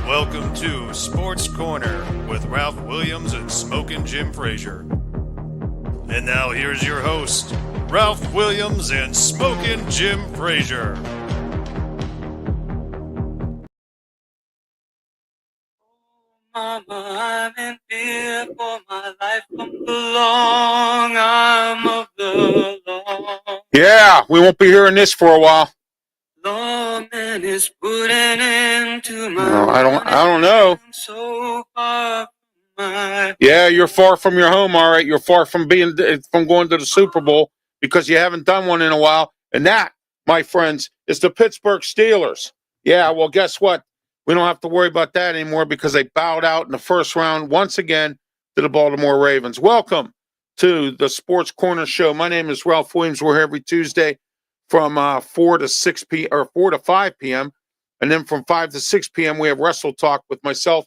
Welcome to Sports Corner with Ralph Williams and Smokin' Jim Frazier. And now here's your host, Ralph Williams and Smokin' Jim Frazier. Mama, I'm in fear for my life from the long arm of the law. Yeah, we won't be hearing this for a while. Lawman is putting an end to my No, I don't know. So far from my Yeah, you're far from your home, all right. You're far from going to the Super Bowl because you haven't done one in a while. And that, my friends, is the Pittsburgh Steelers. Yeah, well, guess what? We don't have to worry about that anymore because they bowed out in the first round once again to the Baltimore Ravens. Welcome to the Sports Corner Show. My name is Ralph Williams. We're here every Tuesday from 4 to 5 p.m. And then from 5 to 6 p.m., we have Wrestle Talk with myself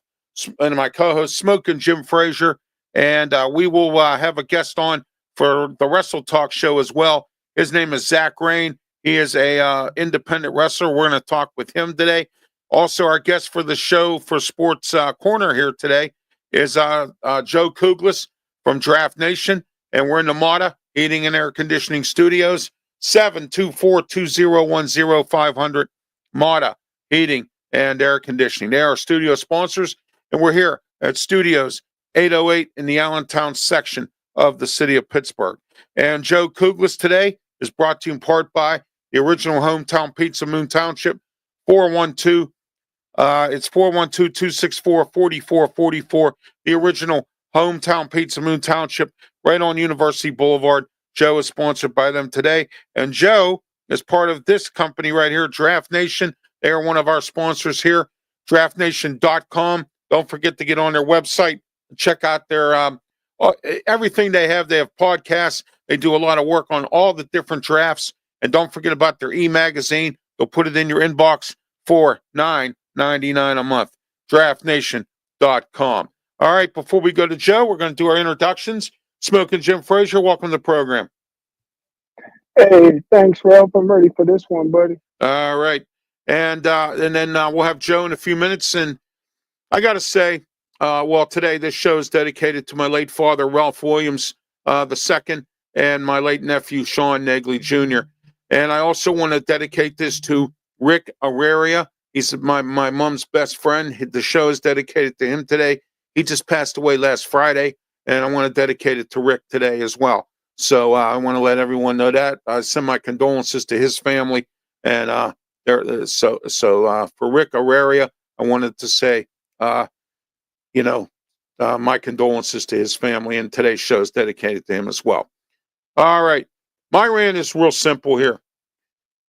and my co-host, Smokin' Jim Frazier. And we will have a guest on for the Wrestle Talk show as well. His name is Zach Rain. He is a independent wrestler. We're going to talk with him today. Also, our guest for the show for Sports Corner here today is Joe KUKLIS from Draft Nation. And we're in the MATA Heating and Air Conditioning Studios, 724-201-0500, MATA Heating and Air Conditioning. They are our studio sponsors, and we're here at Studios 808 in the Allentown section of the city of Pittsburgh. And Joe KUKLIS today is brought to you in part by the original Hometown Pizza, Moon Township, 412. It's 412-264-4444. The original Hometown Pizza, Moon Township, right on University Boulevard. Joe is sponsored by them today. And Joe is part of this company right here, Draft Nation. They are one of our sponsors here, draftnation.com. Don't forget to get on their website, check out their everything they have. They have podcasts. They do a lot of work on all the different drafts. And don't forget about their e-magazine. They'll put it in your inbox for $9.99 a month. Draftnation.com. All right, before we go to Joe, we're going to do our introductions. Smokin' Jim Frazier, welcome to the program. Hey, thanks, Ralph. I'm ready for this one, buddy. All right. And then we'll have Joe in a few minutes. And I got to say, today this show is dedicated to my late father, Ralph Williams II, and my late nephew, Sean Negley Jr. And I also want to dedicate this to Rick Araria. He's my mom's best friend. The show is dedicated to him today. He just passed away last Friday, and I want to dedicate it to Rick today as well. So I want to let everyone know that. I send my condolences to his family. And so for Rick Araria, I wanted to say, my condolences to his family, and today's show is dedicated to him as well. All right. My rant is real simple here.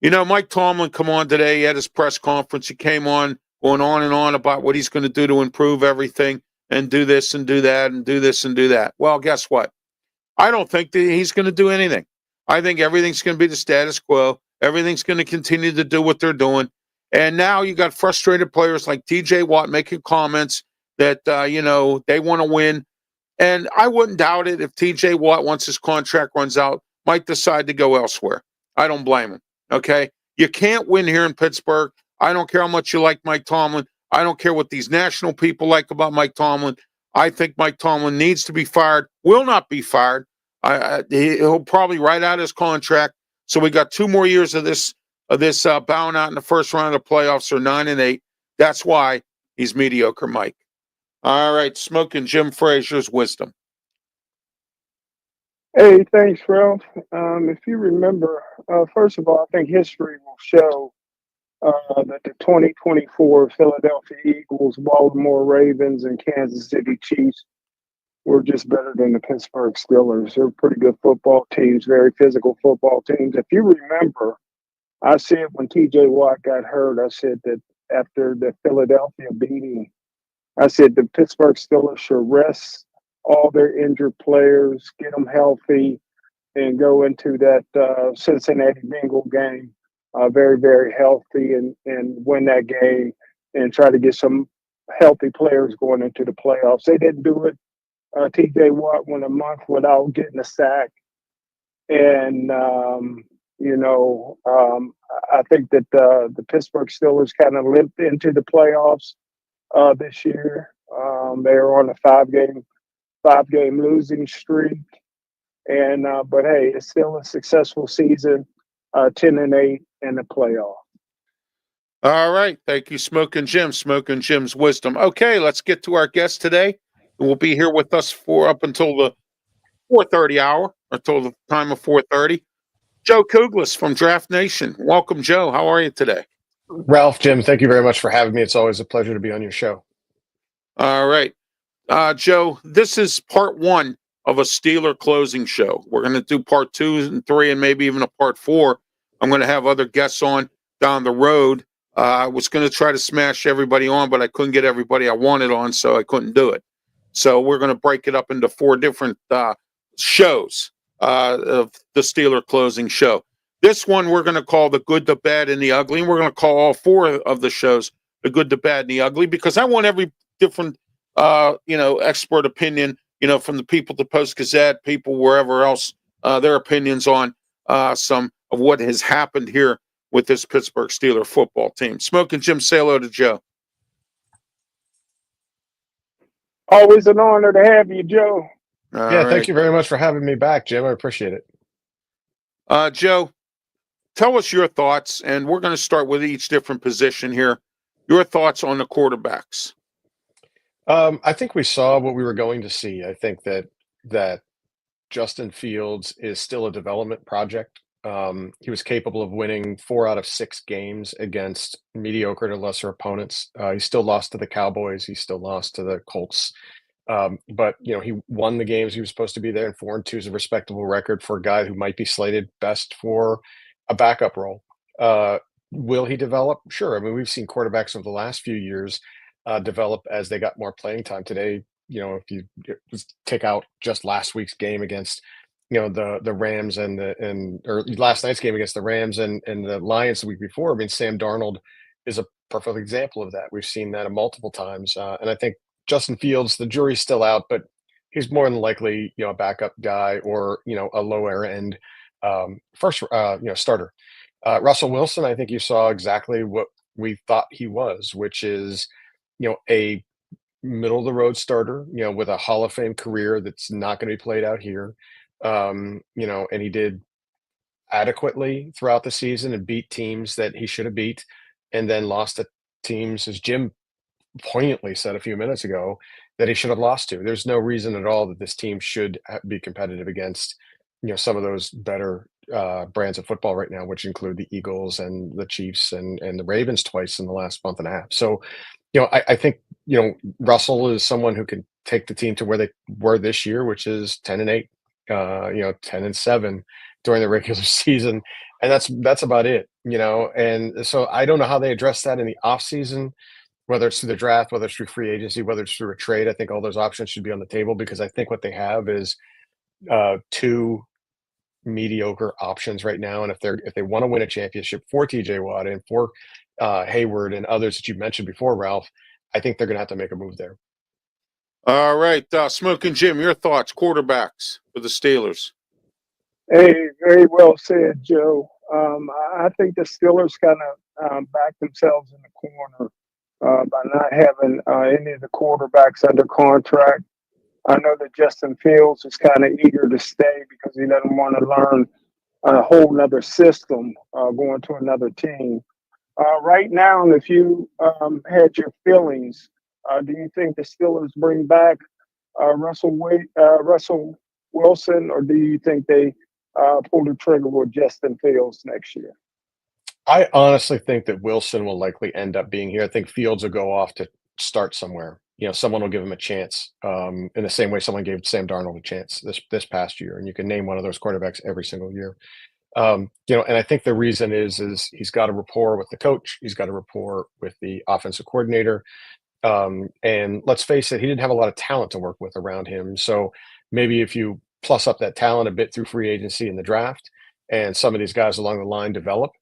Mike Tomlin come on today. He had his press conference. He came on, going on and on about what he's going to do to improve everything and do this and do that and do this and do that. Well, guess what? I don't think that he's going to do anything. I think everything's going to be the status quo. Everything's going to continue to do what they're doing. And now you got frustrated players like TJ Watt making comments that, they want to win. And I wouldn't doubt it if TJ Watt, once his contract runs out, might decide to go elsewhere. I don't blame him. Okay? You can't win here in Pittsburgh. I don't care how much you like Mike Tomlin. I don't care what these national people like about Mike Tomlin. I think Mike Tomlin needs to be fired, will not be fired. He'll probably write out his contract. So we got 2 more years of this bowing out in the first round of the playoffs, or 9-8. That's why he's mediocre, Mike. All right, Smokin' Jim Frazier's wisdom. Hey, thanks, Ralph. If you remember, first of all, I think history will show that the 2024 Philadelphia Eagles, Baltimore Ravens, and Kansas City Chiefs were just better than the Pittsburgh Steelers. They're pretty good football teams, very physical football teams. If you remember, I said when TJ Watt got hurt, I said that after the Philadelphia beating, I said the Pittsburgh Steelers should rest all their injured players, get them healthy, and go into that Cincinnati Bengal game very, very healthy and win that game and try to get some healthy players going into the playoffs. They didn't do it. TJ Watt went a month without getting a sack. And, I think that the Pittsburgh Steelers kind of limped into the playoffs. this year. They're on a five game losing streak, and but hey, it's still a successful season. 10-8 in the playoff. All right. Thank you, Smokin' Jim. Smokin' Jim's wisdom. Okay, let's get to our guest today. Who will be here with us for up until the 4:30 hour, until the time of 4:30. Joe KUKLIS from Draft Nation. Welcome, Joe. How are you today? Ralph, Jim, thank you very much for having me. It's always a pleasure to be on your show. All right. Joe, this is part one of a Steeler closing show. We're going to do part 2 and 3 and maybe even a part 4. I'm going to have other guests on down the road. I was going to try to smash everybody on, but I couldn't get everybody I wanted on, so I couldn't do it. So we're going to break it up into 4 different shows of the Steeler closing show. This one we're going to call The Good, the Bad, and the Ugly. And we're going to call all 4 of the shows The Good, the Bad, and the Ugly, because I want every different expert opinion, from the people at the Post-Gazette, people wherever else, their opinions on some of what has happened here with this Pittsburgh Steeler football team. Smokin' Jim, say hello to Joe. Always an honor to have you, Joe. Thank you very much for having me back, Jim. I appreciate it. Joe, tell us your thoughts, and we're going to start with each different position here. Your thoughts on the quarterbacks. I think we saw what we were going to see. I think that Justin Fields is still a development project. He was capable of winning 4 out of 6 games against mediocre to lesser opponents. He still lost to the Cowboys. He still lost to the Colts. But he won the games he was supposed to be there, and 4-2 is a respectable record for a guy who might be slated best for a backup role. Will he develop? Sure. I mean, we've seen quarterbacks over the last few years develop as they got more playing time. Today, if you take out just last week's game against the Rams or last night's game against the Rams and the Lions the week before, I mean, Sam Darnold is a perfect example of that. We've seen that multiple times, and I think Justin Fields, the jury's still out, but he's more than likely a backup guy or a lower end first starter. Russell Wilson, I think you saw exactly what we thought he was, which is a middle of the road starter, with a Hall of Fame career that's not going to be played out here. And he did adequately throughout the season and beat teams that he should have beat, and then lost to teams, as Jim poignantly said a few minutes ago, that he should have lost to. There's no reason at all that this team should be competitive against, some of those better brands of football right now, which include the Eagles and the Chiefs and the Ravens twice in the last month and a half. So, I think, Russell is someone who can take the team to where they were this year, which is 10-8, 10-7 during the regular season. And that's about it, And so I don't know how they address that in the offseason, whether it's through the draft, whether it's through free agency, whether it's through a trade. I think all those options should be on the table, because I think what they have is 2 mediocre options right now. And if they want to win a championship for TJ Watt and for Hayward and others that you mentioned before, Ralph, I think they're going to have to make a move there. All right. Smokin' Jim, your thoughts, quarterbacks for the Steelers. Hey, very well said, Joe. I think the Steelers kind of back themselves in the corner by not having any of the quarterbacks under contract. I know that Justin Fields is kind of eager to stay because he doesn't want to learn a whole nother system going to another team. Right now, if you had your feelings, do you think the Steelers bring back Russell Wilson, or do you think they pull the trigger with Justin Fields next year? I honestly think that Wilson will likely end up being here. I think Fields will go off to start somewhere. Someone will give him a chance in the same way someone gave Sam Darnold a chance this past year. And you can name one of those quarterbacks every single year. And I think the reason is he's got a rapport with the coach. He's got a rapport with the offensive coordinator. And let's face it, he didn't have a lot of talent to work with around him. So maybe if you plus up that talent a bit through free agency in the draft, and some of these guys along the line develop,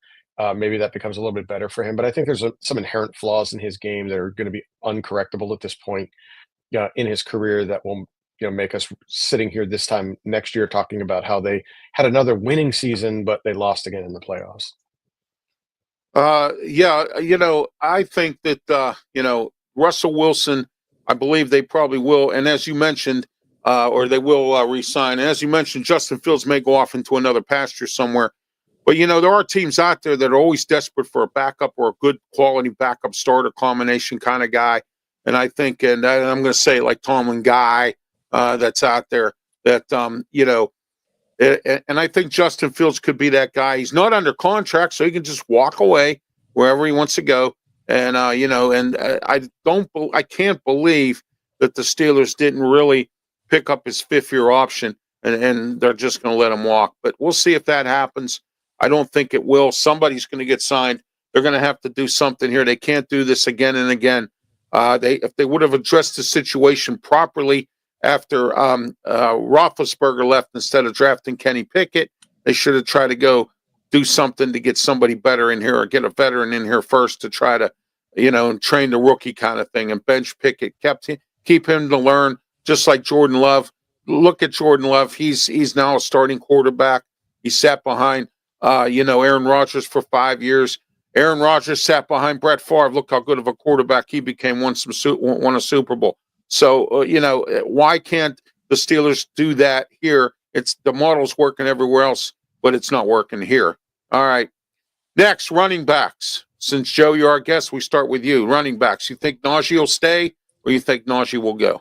maybe that becomes a little bit better for him. But I think there's some inherent flaws in his game that are going to be uncorrectable at this point in his career that will make us sitting here this time next year talking about how they had another winning season, but they lost again in the playoffs. I think that, Russell Wilson, I believe they probably will. And as you mentioned, or they will re-sign. And as you mentioned, Justin Fields may go off into another pasture somewhere. But, there are teams out there that are always desperate for a backup or a good quality backup starter combination kind of guy. And I think, and I'm going to say like Tomlin guy that's out there that, and I think Justin Fields could be that guy. He's not under contract, so he can just walk away wherever he wants to go. And, I can't believe that the Steelers didn't really pick up his fifth-year option and they're just going to let him walk. But we'll see if that happens. I don't think it will. Somebody's going to get signed. They're going to have to do something here. They can't do this again and again. If they would have addressed the situation properly after Roethlisberger left instead of drafting Kenny Pickett, they should have tried to go do something to get somebody better in here or get a veteran in here first to try to, and train the rookie kind of thing and bench Pickett, keep him to learn, just like Jordan Love. Look at Jordan Love. He's now a starting quarterback. He sat behind, Aaron Rodgers for 5 years. Aaron Rodgers sat behind Brett Favre. Look how good of a quarterback he became, won a Super Bowl. So, why can't the Steelers do that here? It's the model's working everywhere else, but it's not working here. All right. Next, running backs. Since, Joe, you're our guest, we start with you. Running backs. You think Najee will stay or you think Najee will go?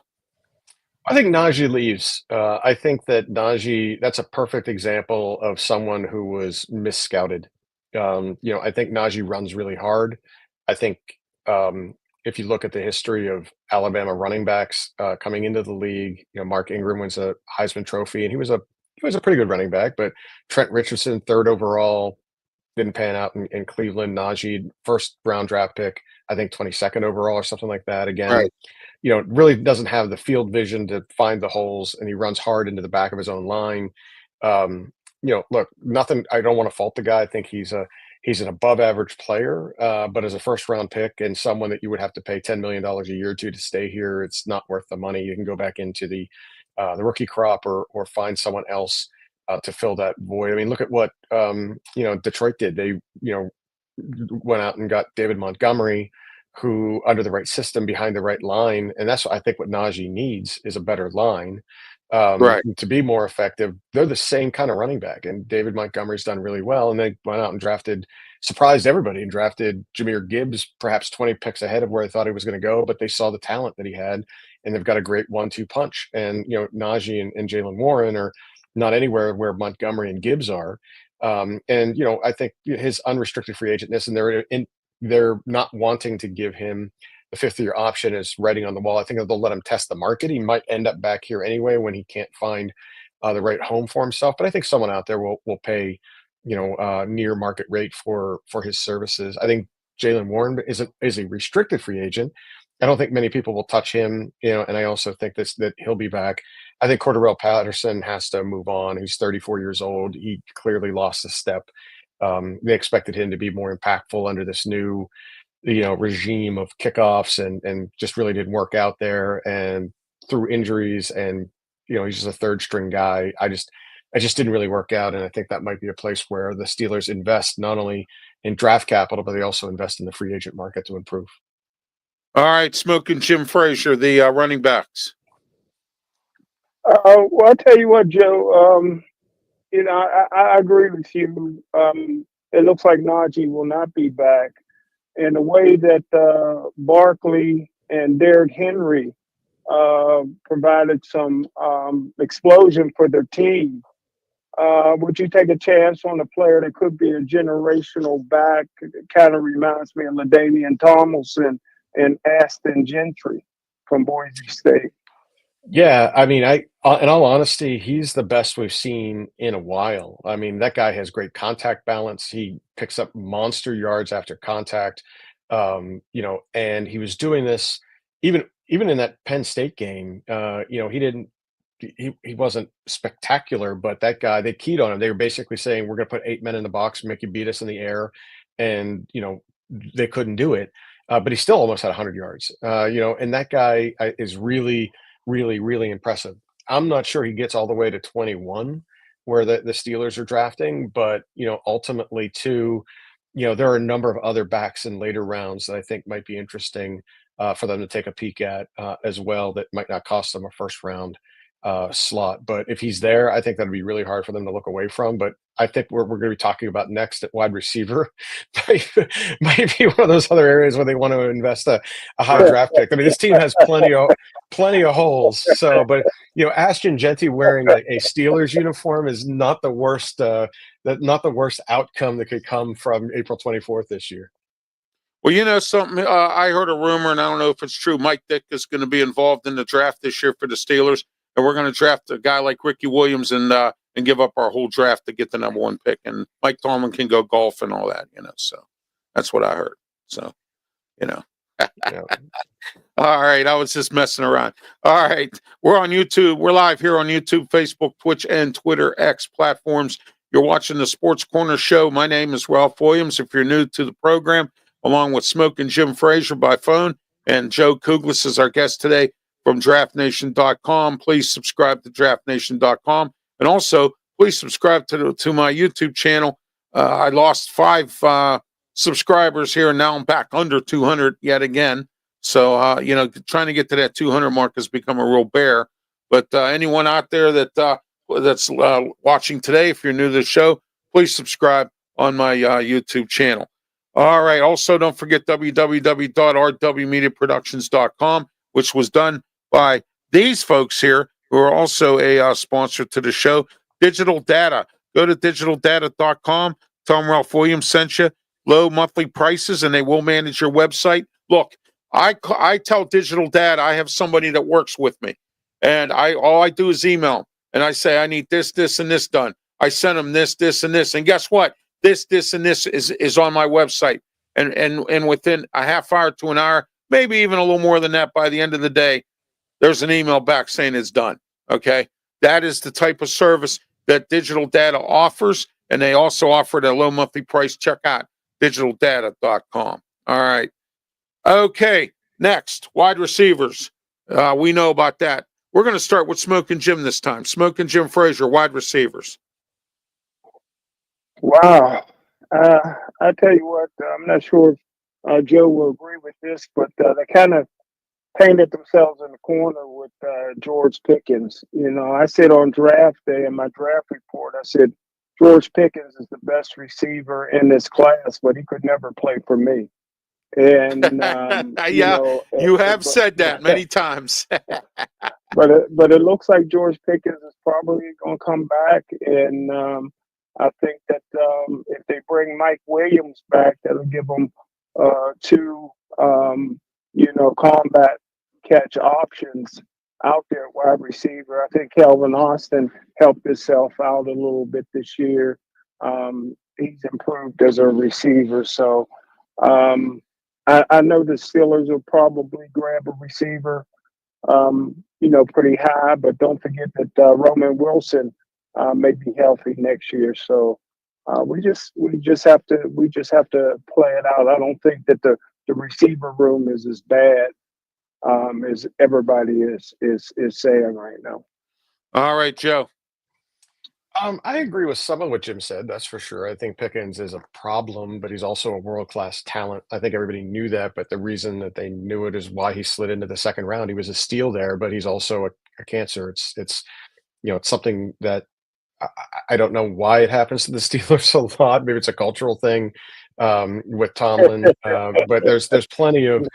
I think Najee leaves. I think that Najee, that's a perfect example of someone who was misscouted. I think Najee runs really hard. I think if you look at the history of Alabama running backs coming into the league, Mark Ingram wins a Heisman Trophy, and he was a pretty good running back. But Trent Richardson, third overall, didn't pan out in Cleveland. Najee, first round draft pick, I think 22nd overall or something like that. Again, Right. Really doesn't have the field vision to find the holes, and he runs hard into the back of his own line. Look, nothing. I don't want to fault the guy. I think he's an above average player, but as a first round pick and someone that you would have to pay $10 million a year to stay here, it's not worth the money. You can go back into the rookie crop or find someone else to fill that void. I mean, look at what Detroit did. They went out and got David Montgomery, who under the right system behind the right line. And that's what I think what Najee needs is a better line Right. to be more effective. They're the same kind of running back. And David Montgomery's done really well. And they went out and surprised everybody and drafted Jahmyr Gibbs, perhaps 20 picks ahead of where they thought he was going to go, but they saw the talent that he had and they've got a great 1-2 punch. And, Najee and Jalen Warren are not anywhere where Montgomery and Gibbs are. I think his unrestricted free agentness and they're not wanting to give him the fifth-year option as writing on the wall. I think they'll let him test the market. He might end up back here anyway when he can't find the right home for himself. But I think someone out there will pay, near market rate for his services. I think Jalen Warren is a restricted free agent. I don't think many people will touch him, and I also think that he'll be back. I think Cordarrelle Patterson has to move on. He's 34 years old. He clearly lost a step. They expected him to be more impactful under this new, regime of kickoffs and just really didn't work out there and through injuries. And, he's just a third string guy. I just didn't really work out. And I think that might be a place where the Steelers invest not only in draft capital, but they also invest in the free agent market to improve. All right. Smokin' Jim Frazier, the running backs. Well, I'll tell you what, Joe. I agree with you. It looks like Najee will not be back. And the way that Barkley and Derrick Henry provided some explosion for their team, would you take a chance on a player that could be a generational back? It kind of reminds me of LaDainian Tomlinson and Aston Gentry from Boise State. Yeah, I mean, in all honesty, he's the best we've seen in a while. I mean, that guy has great contact balance. He picks up monster yards after contact. And he was doing this even in that Penn State game. He wasn't spectacular, but that guy, they keyed on him. They were basically saying, we're going to put 8 men in the box, make you beat us in the air. And, they couldn't do it. But he still almost had 100 yards, and that guy is really, really, really impressive. I'm not sure he gets all the way to 21 where the Steelers are drafting, but, ultimately too, there are a number of other backs in later rounds that I think might be interesting for them to take a peek at as well. That might not cost them a first round slot, but if he's there, I think that'd be really hard for them to look away from. But I think we're going to be talking about next at wide receiver might be one of those other areas where they want to invest a high draft pick. I mean, this team has plenty of holes. So, but Ashton Genty wearing a Steelers uniform is not the worst. Not the worst outcome that could come from April 24th this year. Well, you know something. I heard a rumor, and I don't know if it's true. Mike Dick is going to be involved in the draft this year for the Steelers, and we're going to draft a guy like Ricky Williams and give up our whole draft to get the number 1 pick. And Mike Tomlin can go golf and all that. So that's what I heard. So, Yeah. All right, I was just messing around. All right, we're on YouTube. We're live here on YouTube, Facebook, Twitch, and Twitter X platforms. You're watching the Sports Corner Show. My name is Ralph Williams. If you're new to the program, along with Smokin Jim Frazier by phone, and Joe KUKLIS is our guest today from DraftNation.com. Please subscribe to DraftNation.com, and also please subscribe to my YouTube channel. I lost 5 subscribers here, and now I'm back under 200 yet again. So trying to get to that 200 mark has become a real bear. But anyone out there that's watching today, if you're new to the show, please subscribe on my YouTube channel. All right. Also, don't forget www.rwmediaproductions.com, which was done by these folks here, who are also a sponsor to the show. Digital Data. Go to digitaldata.com. Tell them Ralph Williams sent you. Low monthly prices, and they will manage your website. Look, I tell Digital Data I have somebody that works with me, and all I do is email, and I say I need this, this, and this done. I send them this, this, and this, and guess what? This, and this is on my website. And within a half hour to an hour, maybe even a little more than that by the end of the day, there's an email back saying it's done. Okay? That is the type of service that Digital Data offers, and they also offer it at a low monthly price. Check out digitaldata.com. All right. Okay. Next, wide receivers. We know about that. We're going to start with Smokin Jim this time. Smokin Jim Frazier, wide receivers. Wow. I tell you what, I'm not sure if Joe will agree with this, but they kind of painted themselves in the corner with George Pickens. I said on draft day in my draft report, I said, George Pickens is the best receiver in this class, but he could never play for me. And you have said that many times. but it looks like George Pickens is probably going to come back, and I think that if they bring Mike Williams back, that'll give them 2 combat catch options out there at wide receiver. I think Calvin Austin helped himself out a little bit this year. He's improved as a receiver. So I know the Steelers will probably grab a receiver, pretty high, but don't forget that Roman Wilson may be healthy next year. So we just have to play it out. I don't think that the receiver room is as bad as everybody is saying right now. All right, Joe. I agree with some of what Jim said. That's for sure. I think Pickens is a problem, but he's also a world-class talent. I think everybody knew that, but the reason that they knew it is why he slid into the second round. He was a steal there, but he's also a cancer. It's something that I don't know why it happens to the Steelers a lot. Maybe it's a cultural thing with Tomlin, but there's plenty of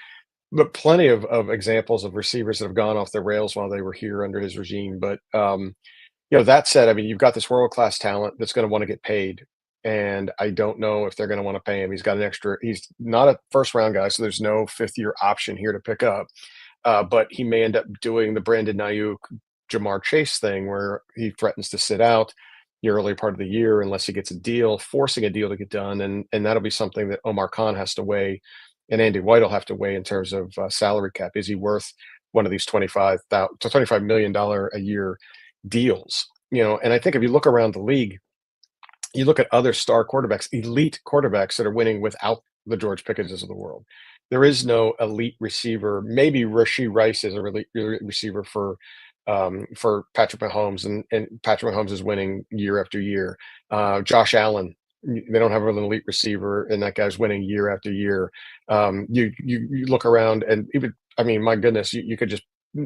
examples of receivers that have gone off the rails while they were here under his regime. But that said, I mean, you've got this world-class talent that's going to want to get paid, and I don't know if they're going to want to pay him. He's not a first-round guy, so there's no fifth-year option here to pick up. But he may end up doing the Brandon Ayuk, Jamar Chase thing where he threatens to sit out the early part of the year unless he gets a deal, forcing a deal to get done. And that'll be something that Omar Khan has to weigh and Andy White will have to weigh in terms of salary cap. Is he worth one of these $25 million a year deals? And I think if you look around the league, you look at other star quarterbacks, elite quarterbacks that are winning without the George Pickenses of the world. There is no elite receiver. Maybe Rashee Rice is a elite receiver for Patrick Mahomes, and Patrick Mahomes is winning year after year. Josh Allen, they don't have an elite receiver, and that guy's winning year after year. You look around, and even I mean, my goodness, you could just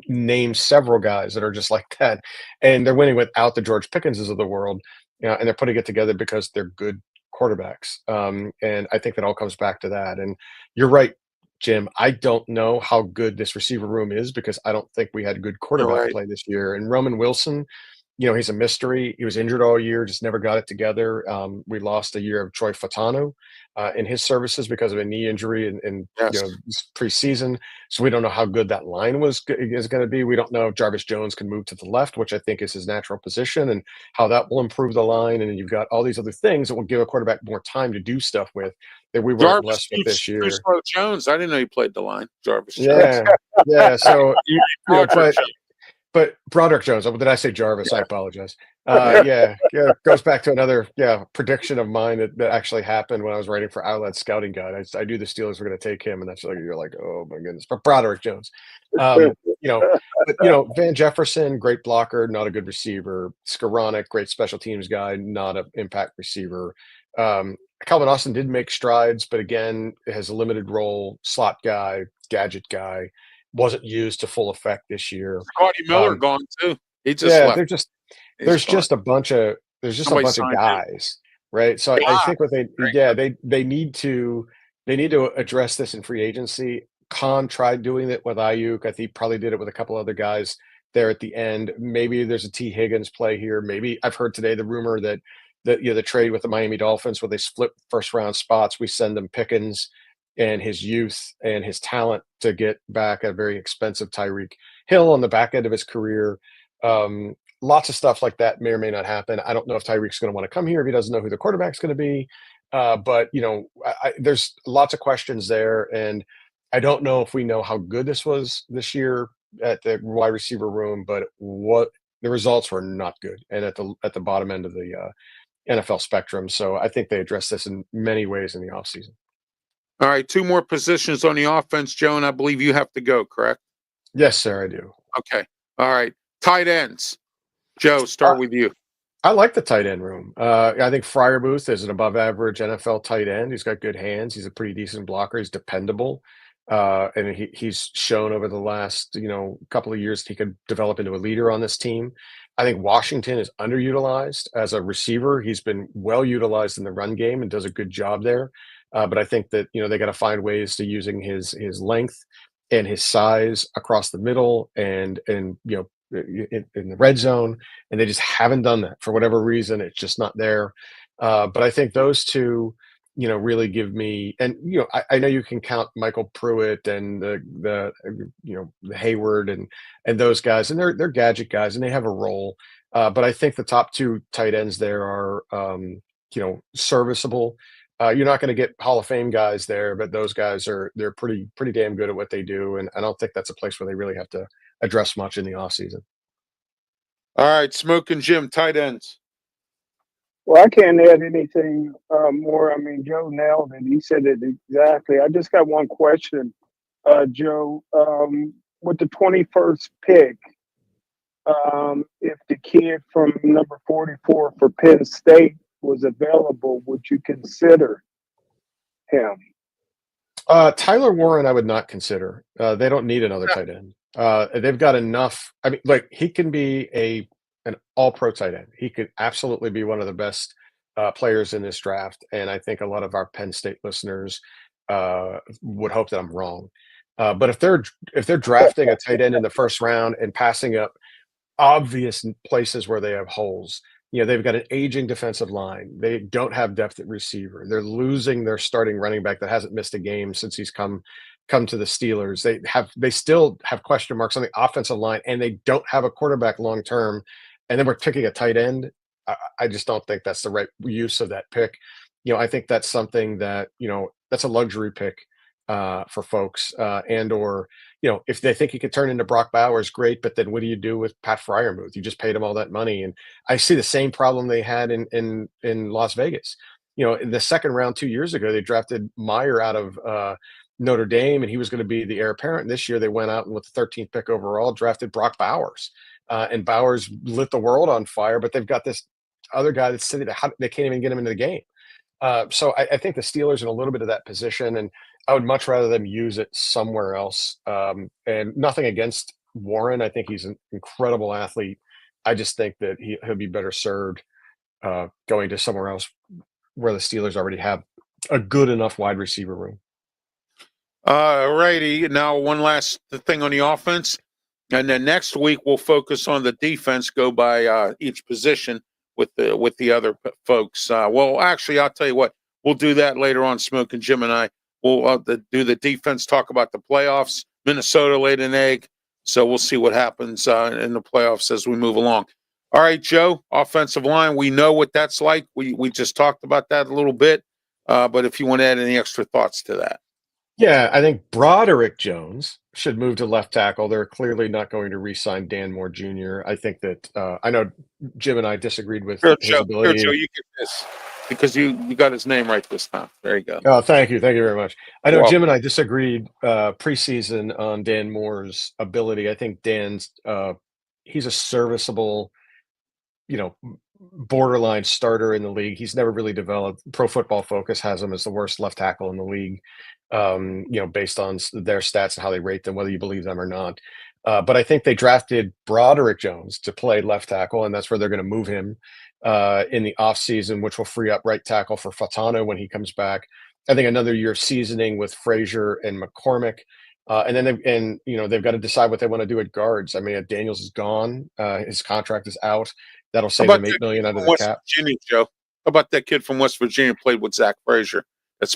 name several guys that are just like that, and they're winning without the George Pickenses of the world, and they're putting it together because they're good quarterbacks. And I think that all comes back to that. And you're right, Jim. I don't know how good this receiver room is because I don't think we had good All quarterback right. play this year. And Roman Wilson, he's a mystery. He was injured all year, just never got it together. We lost a year of Troy Fatano in his services because of a knee injury in Yes. preseason. So we don't know how good that line is going to be. We don't know if Jarvis Jones can move to the left, which I think is his natural position, and how that will improve the line. And then you've got all these other things that will give a quarterback more time to do stuff with that we weren't Jarvis blessed with this Too year. Slow Jones. I didn't know he played the line. Jarvis Jones. Yeah, yeah. So Broderick but Broderick Jones. Did I say Jarvis? I apologize. Yeah, goes back to another prediction of mine that actually happened when I was writing for Outlet Scouting Guide. I knew the Steelers were going to take him, and that's like you're like, oh my goodness. But Broderick Jones, Van Jefferson, great blocker, not a good receiver. Skoranek, great special teams guy, not an impact receiver. Calvin Austin did make strides, but again, has a limited role, slot guy, gadget guy. Wasn't used to full effect this year. Scotty Miller gone too. He just Yeah, left. there's just a bunch of Somebody signed him. guys, right? So I think what they need to address this in free agency. Khan tried doing it with Ayuk. I think he probably did it with a couple other guys there at the end. Maybe there's a T. Higgins play here. Maybe I've heard today the rumor that the trade with the Miami Dolphins where they split first round spots. We send them Pickens and his youth and his talent to get back a very expensive Tyreek Hill on the back end of his career. Lots of stuff like that may or may not happen. I don't know if Tyreek's going to want to come here if he doesn't know who the quarterback's going to be. But there's lots of questions there, and I don't know if we know how good this was this year at the wide receiver room, but what the results were not good, and at the bottom end of the NFL spectrum. So I think they addressed this in many ways in the offseason. All right, 2 more positions on the offense, Joe, and I believe you have to go, correct? Yes, sir, I do. Okay. All right. Tight ends. Joe, start with you. I like the tight end room. I think Freiermuth is an above average NFL tight end. He's got good hands. He's a pretty decent blocker. He's dependable. And he's shown over the last, couple of years that he could develop into a leader on this team. I think Washington is underutilized as a receiver. He's been well utilized in the run game and does a good job there. But I think that, they got to find ways to using his length and his size across the middle and in the red zone, and they just haven't done that for whatever reason. It's just not there. But I think those two, really give me, and I know you can count Michael Pruitt and the Hayward and those guys, and they're gadget guys and they have a role. But I think the top 2 tight ends there are serviceable. You're not going to get Hall of Fame guys there, but those guys they're pretty damn good at what they do, and I don't think that's a place where they really have to address much in the offseason. All right, Smokin' Jim, tight ends. Well, I can't add anything more. I mean, Joe nailed it. He said it exactly. I just got one question, Joe. With the 21st pick, if the kid from number 44 for Penn State was available, would you consider him? Tyler Warren, I would not consider. They don't need another tight end. They've got enough. I mean, he can be an all-pro tight end. He could absolutely be one of the best players in this draft. And I think a lot of our Penn State listeners would hope that I'm wrong. But if they're drafting a tight end in the first round and passing up obvious places where they have holes, they've got an aging defensive line. They don't have depth at receiver. They're losing their starting running back that hasn't missed a game since he's come to the Steelers. They still have question marks on the offensive line, and they don't have a quarterback long term. And then we're picking a tight end. I just don't think that's the right use of that pick. I think that's something that that's a luxury pick for folks, and or if they think he could turn into Brock Bowers, great. But then what do you do with Pat Freiermuth? You just paid him all that money, and I see the same problem they had in Las Vegas. In the second round 2 years ago, they drafted Meyer out of Notre Dame, and he was going to be the heir apparent. And this year, they went out and with the 13th pick overall, drafted Brock Bowers, and Bowers lit the world on fire. But they've got this other guy that's sitting there; they can't even get him into the game. So I think the Steelers are in a little bit of that position, and I would much rather them use it somewhere else. And nothing against Warren. I think he's an incredible athlete. I just think that he'll be better served going to somewhere else where the Steelers already have a good enough wide receiver room. Righty. Now, one last thing on the offense. And then next week, we'll focus on the defense, go by each position with the other folks. Well, actually, I'll tell you what. We'll do that later on, Smokin' Jim and I. We'll do the defense, talk about the playoffs. Minnesota laid an egg, so we'll see what happens in the playoffs as we move along. All right, Joe, offensive line. We know what that's like. We just talked about that a little bit. But if you want to add any extra thoughts to that. Yeah, I think Broderick Jones should move to left tackle. They're clearly not going to re-sign Dan Moore Jr. I think that I know Jim and I disagreed with Here, his ability. Joe, you get this because you got his name right this time. There you go. Oh, thank you very much. I know Well, Jim and I disagreed preseason on Dan Moore's ability. I think Dan's he's a serviceable, borderline starter in the league. He's never really developed. Pro Football Focus has him as the worst left tackle in the league, based on their stats and how they rate them, whether you believe them or not. But I think they drafted Broderick Jones to play left tackle, and that's where they're going to move him in the offseason, which will free up right tackle for Fatano when he comes back. I think another year seasoning with Frazier and McCormick. And then they've got to decide what they want to do at guards. I mean, Daniels is gone. His contract is out. That'll save them $8 million under the cap. Virginia, Joe. How about that kid from West Virginia played with Zach Frazier? That's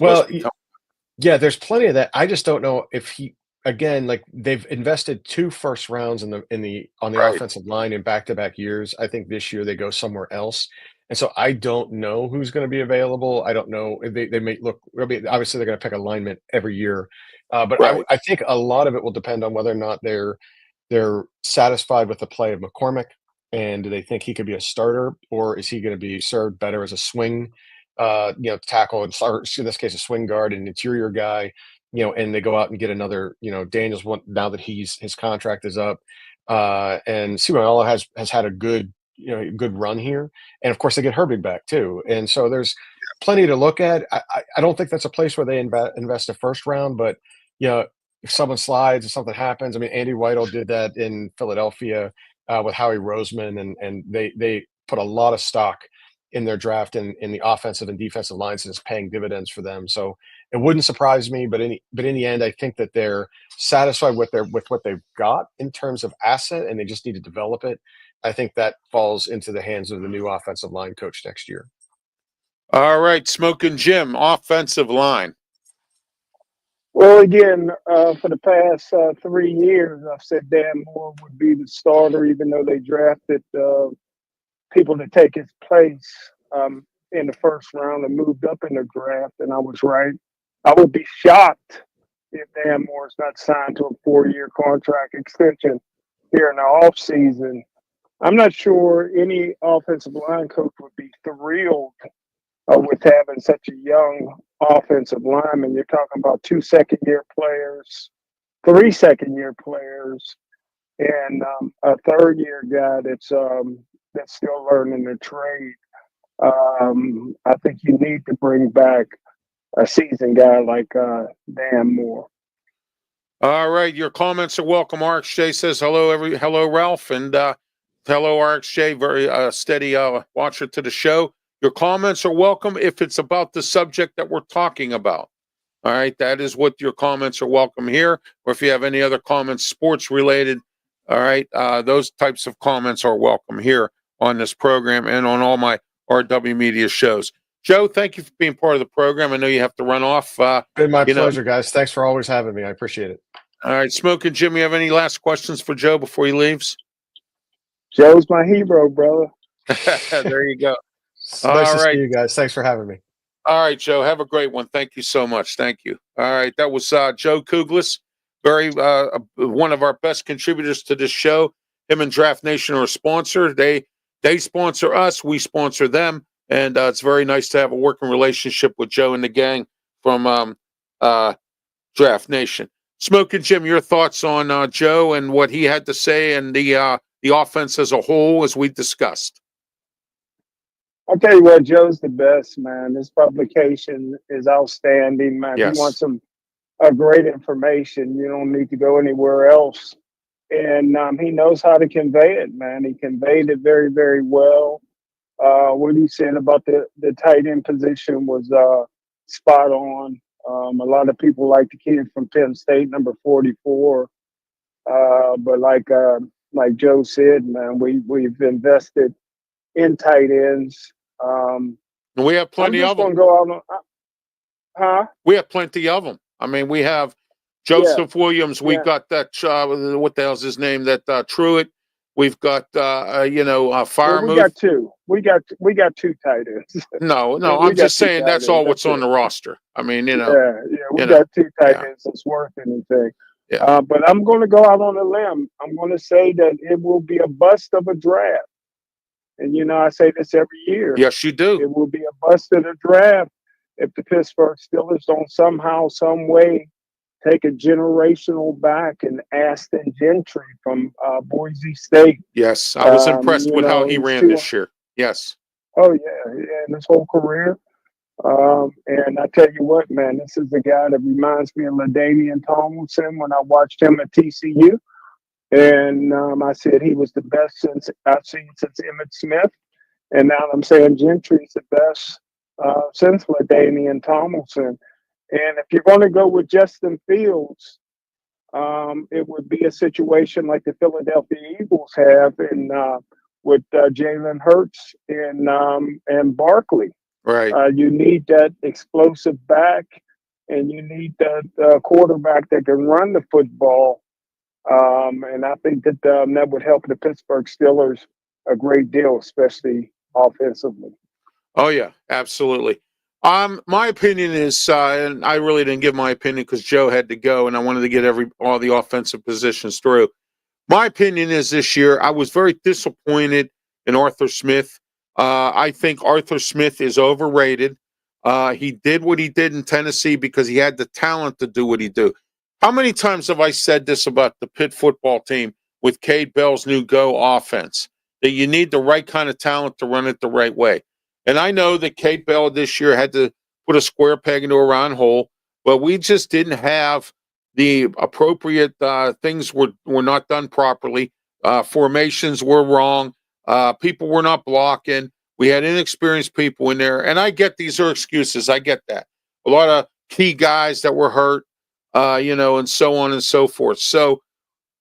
yeah, there's plenty of that. I just don't know if he they've invested 2 first rounds on the offensive line in back-to-back years. I think this year they go somewhere else. And so I don't know who's going to be available. I don't know if they may look. Obviously, they're going to pick alignment every year, but right. I think a lot of it will depend on whether or not they're satisfied with the play of McCormick, and do they think he could be a starter, or is he going to be served better as a swing, tackle, or in this case, a swing guard, an interior guy, and they go out and get another, Daniels now that his contract is up, and Simonella has had a good run here, and of course they get Herbig back too, and so there's plenty to look at. I don't think that's a place where they invest a first round, but if someone slides, if something happens, I mean, Andy Weidel did that in Philadelphia with Howie Roseman, and they put a lot of stock in their draft in the offensive and defensive lines, and it's paying dividends for them. So it wouldn't surprise me, but in the end, I think that they're satisfied with what they've got in terms of asset, and they just need to develop it. I think that falls into the hands of the new offensive line coach next year. All right, Smokin' Jim, offensive line. Well, again, for the past 3 years, I've said Dan Moore would be the starter, even though they drafted people to take his place in the first round and moved up in the draft, and I was right. I would be shocked if Dan Moore's not signed to a 4-year contract extension here in the offseason. I'm not sure any offensive line coach would be thrilled with having such a young offensive lineman. You're talking about 2 second-year players, 3 second-year players, and a third-year guy that's still learning the trade. I think you need to bring back a seasoned guy like Dan Moore. All right, your comments are welcome. RxJ says hello, Ralph, and hello, RxJ, very steady watcher to the show. Your comments are welcome if it's about the subject that we're talking about. All right, that is what your comments are welcome here. Or if you have any other comments, sports related, all right, those types of comments are welcome here on this program and on all my RW Media shows. Joe, thank you for being part of the program. I know you have to run off. Been my pleasure, guys. Thanks for always having me. I appreciate it. All right, Smokin' Jim, you have any last questions for Joe before he leaves? Joe's my hero, brother. There you go. Nice to see you guys. Thanks for having me. All right, Joe. Have a great one. Thank you so much. Thank you. All right, that was Joe KUKLIS, very one of our best contributors to this show. Him and Draft Nation are a sponsor. They sponsor us. We sponsor them. And it's very nice to have a working relationship with Joe and the gang from Draft Nation. Smokin' Jim, your thoughts on Joe and what he had to say and the offense as a whole, as we discussed. I'll tell you what, Joe's the best, man. His publication is outstanding, man. Yes. He wants some great information. You don't need to go anywhere else. And he knows how to convey it, man. He conveyed it very, very well. What he said about the tight end position was spot on. A lot of people like the kid from Penn State, number 44. But like Joe said, man, we've invested in tight ends. And we have I'm plenty just of them. going to go out on, huh? We have plenty of them. I mean, we have Yeah, Joseph Williams. We've yeah. got that, what the hell's his name? That Truitt. We've got, Well, we Firemuth. got two. We got two tight ends. No, We I'm got just two saying tight that's ends. all what's That's on it. the roster. I mean, Yeah, we got two tight yeah, ends that's worth anything. yeah. But I'm going to go out on a limb. I'm going to say that it will be a bust of a draft. And I say this every year. Yes, you do. It will be a bust of the draft if the Pittsburgh Steelers don't somehow, some way take a generational back and Aston Gentry from Boise State. Yes, I was impressed with how he he's ran this year. Yes. Oh yeah, in his whole career. And I tell you what, man, this is the guy that reminds me of LaDainian Tomlinson when I watched him at TCU. And I said he was the best I've seen since Emmitt Smith. And now I'm saying Gentry's the best since LaDainian Tomlinson. And if you're going to go with Justin Fields, it would be a situation like the Philadelphia Eagles have with Jalen Hurts and Barkley. Right. You need that explosive back, and you need that quarterback that can run the football. And I think that would help the Pittsburgh Steelers a great deal, especially offensively. Oh yeah, absolutely. My opinion is, and I really didn't give my opinion because Joe had to go, and I wanted to get all the offensive positions through. My opinion is this year I was very disappointed in Arthur Smith. I think Arthur Smith is overrated. He did what he did in Tennessee because he had the talent to do what he do. How many times have I said this about the Pitt football team with Cade Bell's new go offense? That you need the right kind of talent to run it the right way. And I know that Cade Bell this year had to put a square peg into a round hole, but we just didn't have the appropriate things were not done properly. Formations were wrong. People were not blocking. We had inexperienced people in there. And I get these are excuses. I get that. A lot of key guys that were hurt, and so on and so forth. So,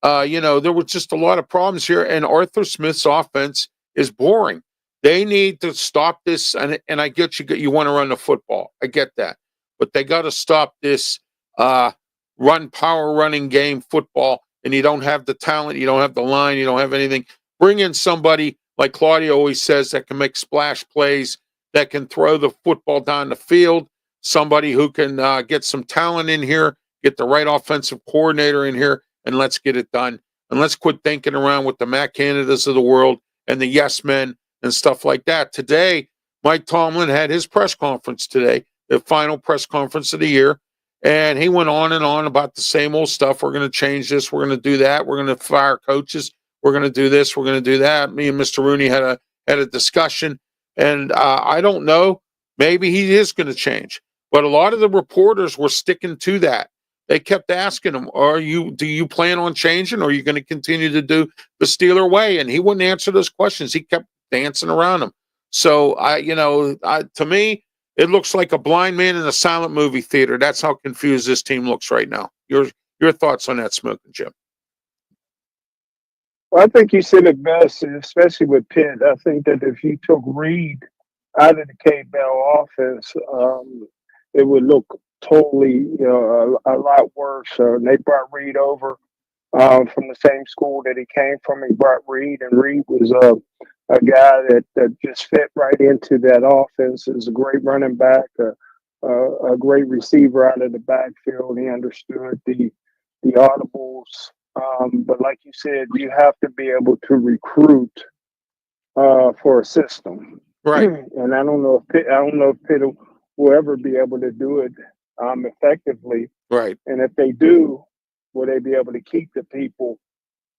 there were just a lot of problems here. And Arthur Smith's offense is boring. They need to stop this. And I get you want to run the football. I get that. But they got to stop this power running game football. And you don't have the talent. You don't have the line. You don't have anything. Bring in somebody like Claudio always says that can make splash plays, that can throw the football down the field. Somebody who can get some talent in here, get the right offensive coordinator in here, and let's get it done. And let's quit thinking around with the Matt Canadas of the world and the yes men and stuff like that. Today, Mike Tomlin had his press conference today, the final press conference of the year, and he went on and on about the same old stuff. We're going to change this. We're going to do that. We're going to fire coaches. We're going to do this. We're going to do that. Me and Mr. Rooney had a discussion, and I don't know. Maybe he is going to change, but a lot of the reporters were sticking to that. They kept asking him, do you plan on changing, or are you going to continue to do the Steeler way? And he wouldn't answer those questions. He kept dancing around them. So to me, it looks like a blind man in a silent movie theater. That's how confused this team looks right now. Your thoughts on that, Smokin' Jim? Well, I think you said it best, especially with Pitt. I think that if you took Reed out of the K Bell offense, it would look totally, a lot worse. They brought Reed over from the same school that he came from. He brought Reed, and Reed was a guy that just fit right into that offense. Is a great running back, a great receiver out of the backfield. He understood the audibles. But like you said, you have to be able to recruit for a system, right? And I don't know if Pitt will ever be able to do it effectively, right? And if they do, will they be able to keep the people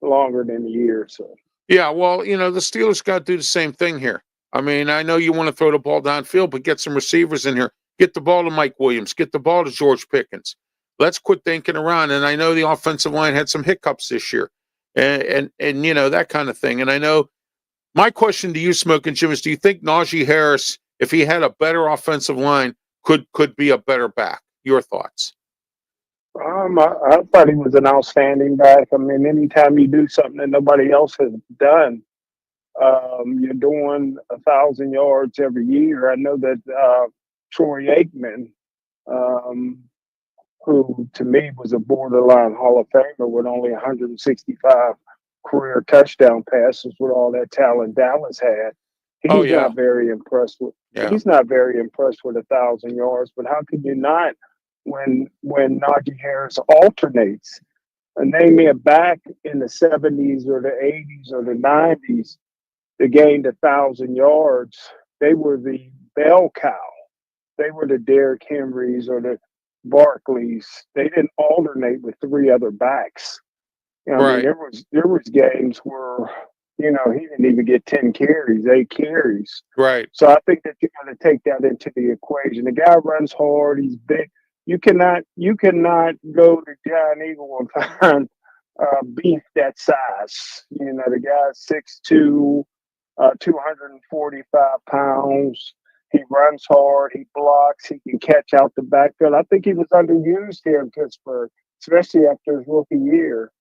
longer than a year or so? Yeah, well, the Steelers got to do the same thing here. I mean, I know you want to throw the ball downfield, but get some receivers in here. Get the ball to Mike Williams. Get the ball to George Pickens. let's quit thinking around. And I know the offensive line had some hiccups this year, and you know, that kind of thing. And I know my question to you, Smokin' Jim, is: do you think Najee Harris, if he had a better offensive line, could be a better back? Your thoughts? I thought he was an outstanding back. I mean, anytime you do something that nobody else has done, you're doing 1,000 yards every year. I know that Troy Aikman, um, who to me was a borderline Hall of Famer with only 165 career touchdown passes with all that talent Dallas had. Oh He's yeah, not very impressed with. yeah, He's not very impressed with 1,000 yards. But how could you not when Najee Harris alternates? Name me a back in the 70s or the 80s or the 90s that gained 1,000 yards. They were the bell cow. They were the Derrick Henrys or the Barkleys. They didn't alternate with three other backs. You know, I mean, right, there was games where, you know, he didn't even get 10 carries, 8 carries. right. So I think that you got to take that into the equation. The guy runs hard. He's big. You cannot go to Giant Eagle and find beef that size. You know, the guy's 6'2", 245 pounds. He runs hard. He blocks. He can catch out the backfield. I think he was underused here in Pittsburgh, especially after his rookie year.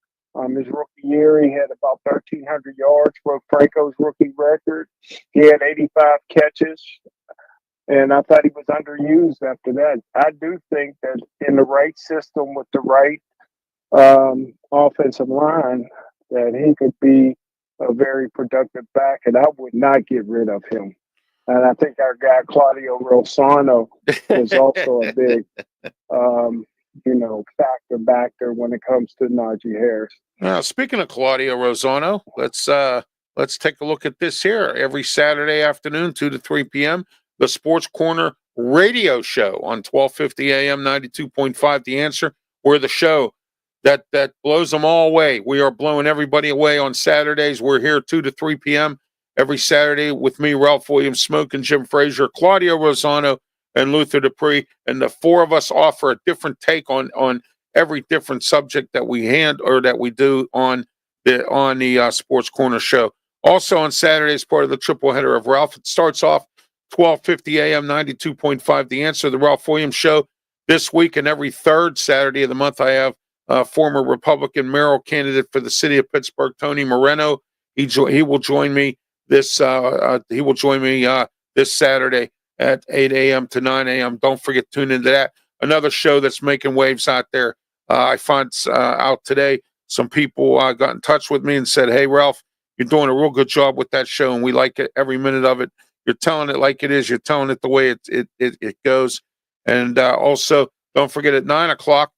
His rookie year, he had about 1,300 yards, broke Franco's rookie record. He had 85 catches, and I thought he was underused after that. I do think that in the right system with the right offensive line, that he could be a very productive back, and I would not get rid of him. And I think our guy Claudio Rosano was also a big, factor back there when it comes to Najee Harris. Speaking of Claudio Rosano, let's take a look at this here. Every Saturday afternoon, 2 to 3 p.m., the Sports Corner radio show on 1250 AM, 92.5 The Answer. We're the show that blows them all away. We are blowing everybody away on Saturdays. We're here 2 to 3 p.m. every Saturday with me, Ralph Williams, Smokin' Jim Frazier, Claudio Rosano, and Luther Dupree. And the four of us offer a different take on every different subject that we that we do on the Sports Corner show. Also on Saturdays, part of the triple header of Ralph. It starts off 1250 AM, 92.5 The Answer, the Ralph Williams Show. This week and every third Saturday of the month, I have former Republican mayoral candidate for the city of Pittsburgh, Tony Moreno. He will join me this Saturday at 8 a.m. to 9 a.m. Don't forget to tune into that. Another show that's making waves out there. I found out today some people got in touch with me and said, "Hey, Ralph, you're doing a real good job with that show, and we like it every minute of it. You're telling it like it is. You're telling it the way it goes." And also, don't forget at 9 o'clock,